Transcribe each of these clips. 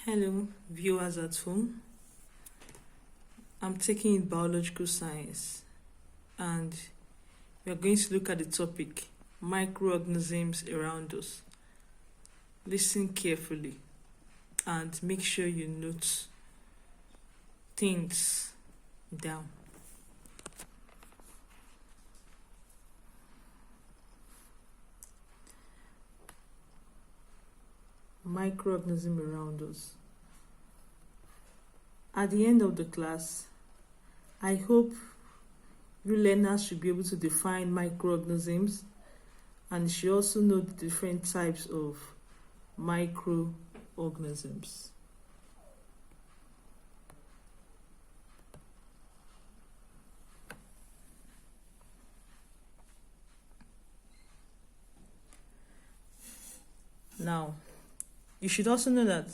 Hello, viewers at home. I'm taking biological science and we are going to look at the topic microorganisms around us. Listen carefully and make sure you note things down. Microorganism around us. At the end of the class, I hope you learners should be able to define microorganisms and you should also know the different types of microorganisms. Now, you should also know that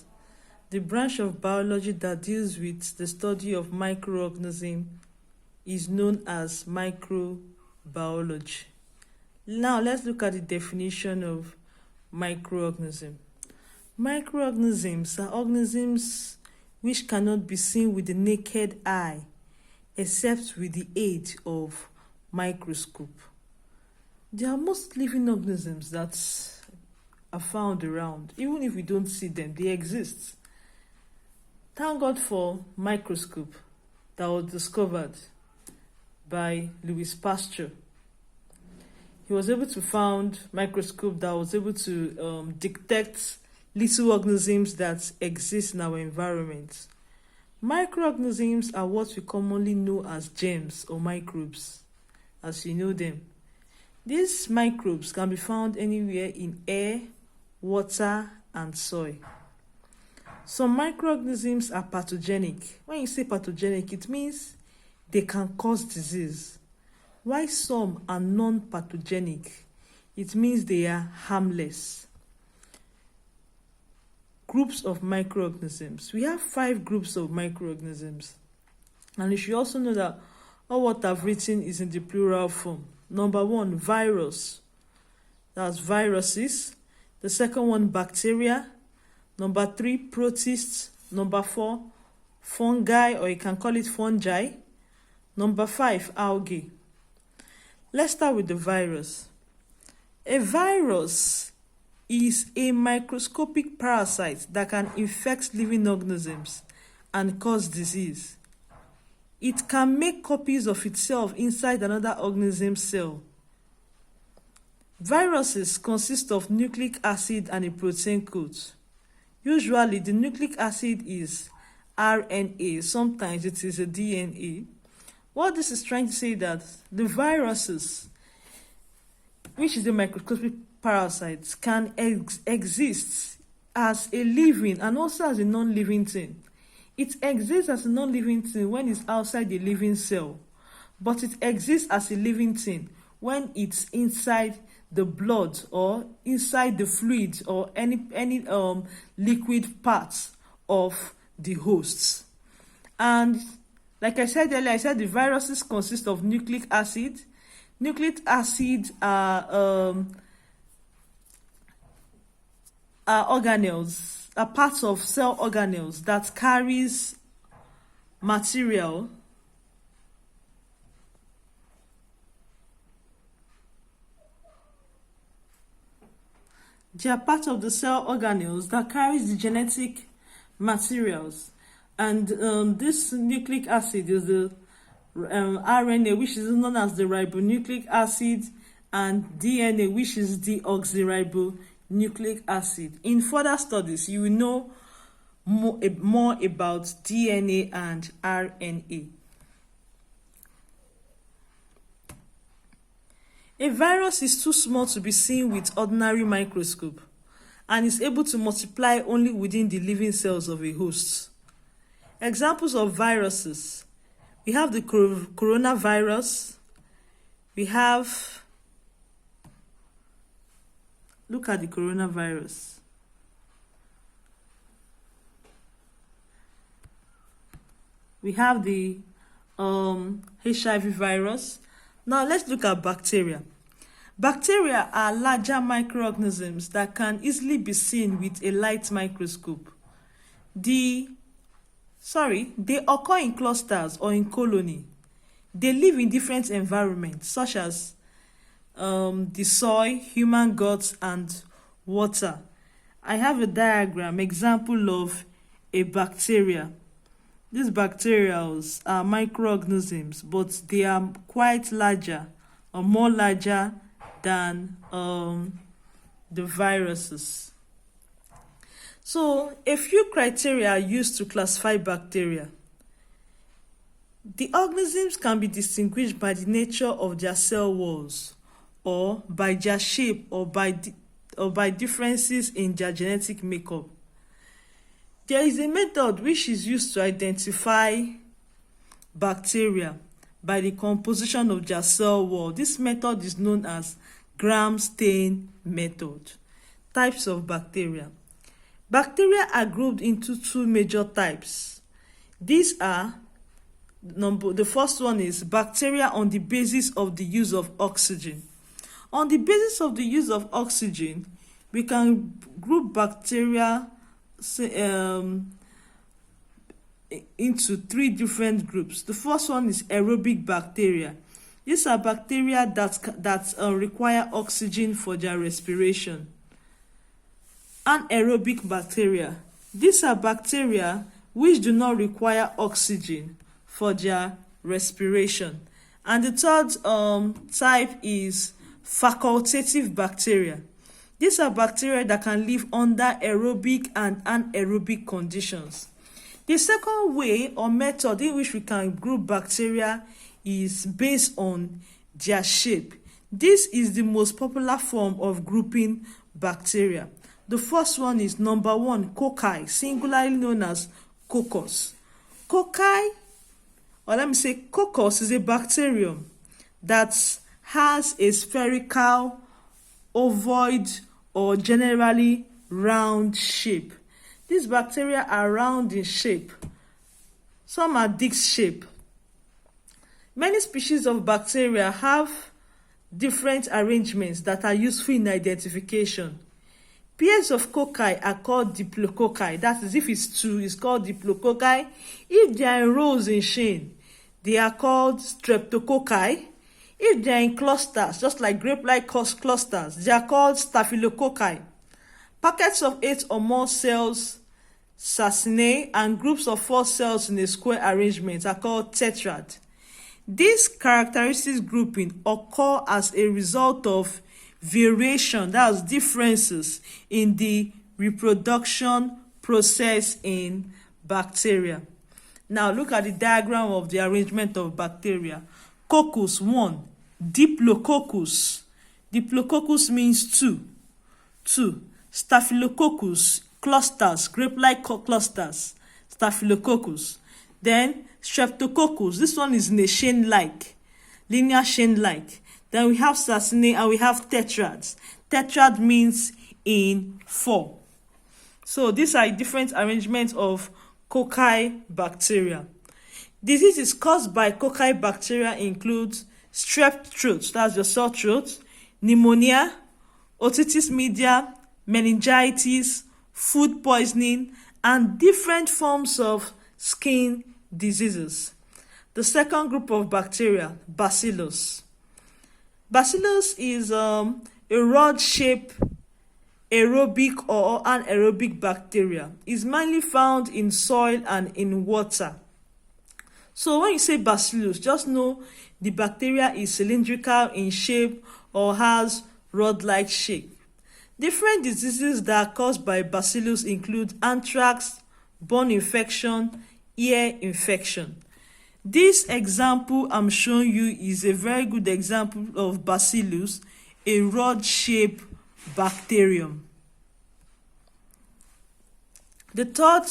the branch of biology that deals with the study of microorganisms is known as microbiology. Now, let's look at the definition of microorganism. Microorganisms are organisms which cannot be seen with the naked eye except with the aid of microscope. They are most living organisms that are found around. Even if we don't see them, they exist. Thank God for microscope that was discovered by Louis Pasteur. He was able to found microscope that was able to detect little organisms that exist in our environment. Microorganisms are what we commonly know as germs or microbes, as you know them. These microbes can be found anywhere in air, water, and soil. Some microorganisms are pathogenic. When you say pathogenic, it means they can cause disease. While some are non-pathogenic, it means they are harmless. Groups of microorganisms. We have 5 groups of microorganisms. And you should also know that all what I've written is in the plural form. Number 1, virus. That's viruses. The second one, bacteria. Number 3, protists. Number 4, fungi, or you can call it fungi. Number 5, algae. Let's start with the virus. A virus is a microscopic parasite that can infect living organisms and cause disease. It can make copies of itself inside another organism's cell. Viruses consist of nucleic acid and a protein coat. Usually, the nucleic acid is RNA. Sometimes it is a DNA. What this is trying to say that the viruses, which is the microscopic parasites, can exist as a living and also as a non-living thing. It exists as a non-living thing when it's outside the living cell, but it exists as a living thing when it's inside the blood or inside the fluid or any liquid parts of the hosts. And like I said earlier, I said the viruses consist of nucleic acid. Nucleic acid are organelles, are parts of cell organelles that carries material They are part of the cell organelles that carries the genetic materials. And this nucleic acid is the RNA, which is known as the ribonucleic acid, and DNA, which is the deoxyribonucleic acid. In further studies, you will know more about DNA and RNA. A virus is too small to be seen with ordinary microscope and is able to multiply only within the living cells of a host. Examples of viruses. We have the coronavirus. Look at the coronavirus. We have the HIV virus. Now let's look at bacteria. Bacteria are larger microorganisms that can easily be seen with a light microscope. The they occur in clusters or in colony. They live in different environments such as the soil, human guts, and water. I have a diagram example of a bacteria. These bacteria are microorganisms, but they are quite larger or more larger than the viruses. So, a few criteria are used to classify bacteria. The organisms can be distinguished by the nature of their cell walls, or by their shape, or by differences in their genetic makeup. There is a method which is used to identify bacteria by the composition of their cell wall. This method is known as Gram-Stain method. Types of bacteria. Bacteria are grouped into two major types. These are the first one is bacteria on the basis of the use of oxygen. On the basis of the use of oxygen, we can group bacteria into three different groups. The first one is aerobic bacteria. These are bacteria that require oxygen for their respiration. Anaerobic bacteria. These are bacteria which do not require oxygen for their respiration. And the third type is facultative bacteria. These are bacteria that can live under aerobic and anaerobic conditions. The second way or method in which we can group bacteria is based on their shape. This is the most popular form of grouping bacteria. The first one is number 1, cocci, singularly known as coccus. Coccus is a bacterium that has a spherical, ovoid, or generally round shape. These bacteria are round in shape. Some are disc shape. Many species of bacteria have different arrangements that are useful in identification. Pairs of cocci are called diplococci. That is, if it's two, it's called diplococci. If they are in rows in chain, they are called streptococci. If they are in clusters, just like grape-like clusters, they are called staphylococci. Packets of 8 or more cells, sacinae, and groups of 4 cells in a square arrangement are called tetrad. These characteristic grouping occur as a result of variation, that is differences in the reproduction process in bacteria. Now look at the diagram of the arrangement of bacteria. Coccus 1, Diplococcus. Diplococcus means two. Staphylococcus, clusters, grape-like clusters, Staphylococcus. Then Streptococcus, this one is in a chain-like, linear chain-like. Then we have sacinae and we have tetrads. Tetrad means in 4. So these are different arrangements of cocci bacteria. Diseases caused by cocci bacteria include strep throat, that's your sore throat, pneumonia, otitis media, meningitis, food poisoning, and different forms of skin diseases. The second group of bacteria, Bacillus. Bacillus is a rod-shaped aerobic or anaerobic bacteria. It's mainly found in soil and in water. So when you say Bacillus, just know the bacteria is cylindrical in shape or has rod-like shape. Different diseases that are caused by Bacillus include anthrax, bone infection, ear infection. This example I'm showing you is a very good example of Bacillus, a rod-shaped bacterium. The third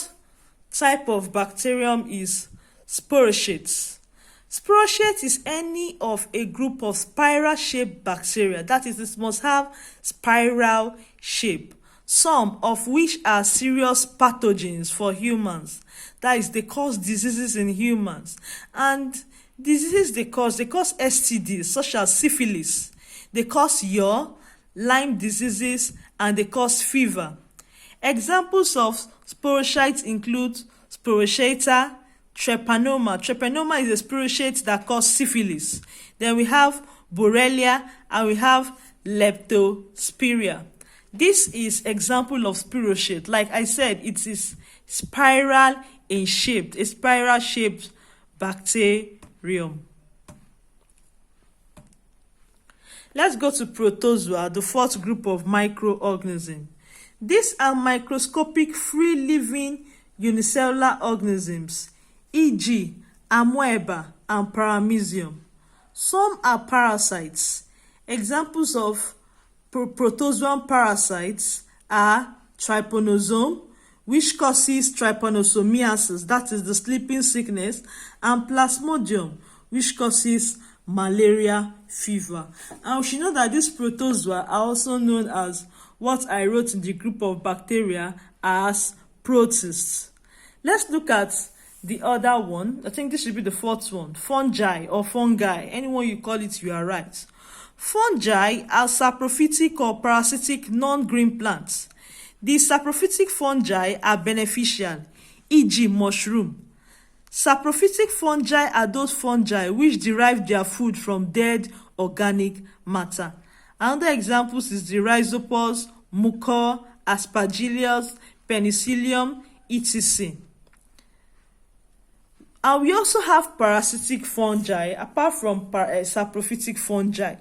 type of bacterium is sporochates. Sporochate is any of a group of spiral-shaped bacteria. That is, it must have spiral shape. Some of which are serious pathogens for humans. That is, they cause diseases in humans. And diseases they cause STDs such as syphilis. They cause yaw, Lyme diseases, and they cause fever. Examples of sporocytes include Sporochaeta, Treponema. Treponema is a sporochete that causes syphilis. Then we have Borrelia and we have Leptospirea. This is example of sporochete. Like I said, it is spiral in shape, a spiral shaped bacterium. Let's go to Protozoa, the fourth group of microorganisms. These are microscopic free-living unicellular organisms, e.g. amoeba and paramecium. Some are parasites. Examples of protozoan parasites are trypanosome, which causes trypanosomiasis, that is the sleeping sickness, and plasmodium, which causes malaria fever. And we should know that these protozoa are also known as what I wrote in the group of bacteria as protists. Let's look at the other one. I think this should be the fourth one. Fungi or fungi. Anyone you call it, you are right. Fungi are saprophytic or parasitic non-green plants. These saprophytic fungi are beneficial, e.g. mushroom. Saprophytic fungi are those fungi which derive their food from dead organic matter. Another examples is the rhizopus, mucor, aspergillus, penicillium, etc. And we also have parasitic fungi apart from saprophytic fungi.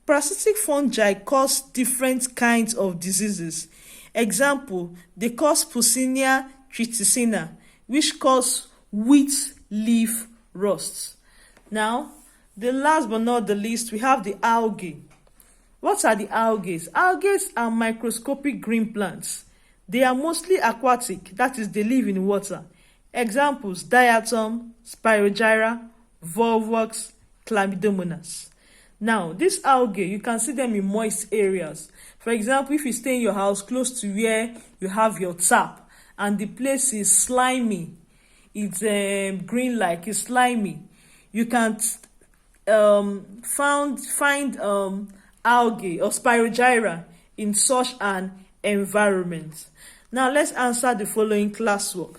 Parasitic fungi cause different kinds of diseases. Example, they cause Puccinia triticina, which cause wheat leaf rust. Now, the last but not the least, we have the algae. What are the algae? Algae are microscopic green plants. They are mostly aquatic, that is, they live in water. Examples, diatom, spirogyra, volvox, chlamydomonas. Now, these algae, you can see them in moist areas. For example, if you stay in your house close to where you have your tap and the place is slimy, it's green like it's slimy, you can find algae or spirogyra in such an environment. Now, let's answer the following classwork.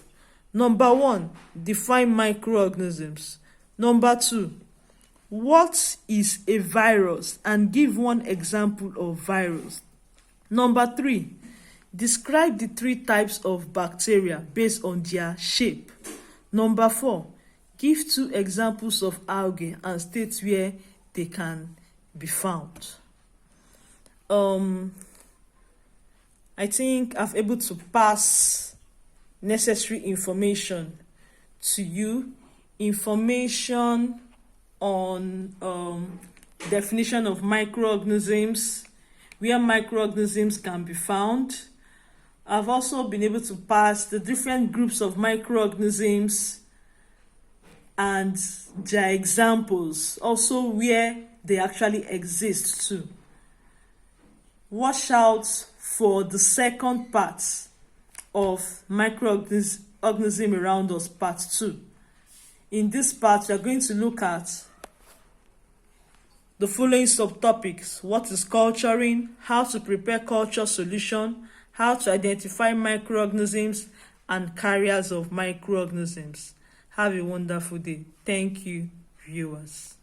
Number 1, define microorganisms. Number 2, what is a virus and give one example of virus. Number 3, describe the 3 types of bacteria based on their shape. Number 4, give 2 examples of algae and state where they can be found. I think I've able to pass necessary information to you. Information on definition of microorganisms, where microorganisms can be found. I've also been able to pass the different groups of microorganisms and their examples, also where they actually exist too. Watch out for the second part of microorganism around us, part 2. In this part, we are going to look at the following subtopics: what is culturing, how to prepare culture solution, how to identify microorganisms, and carriers of microorganisms. Have a wonderful day. Thank you, viewers.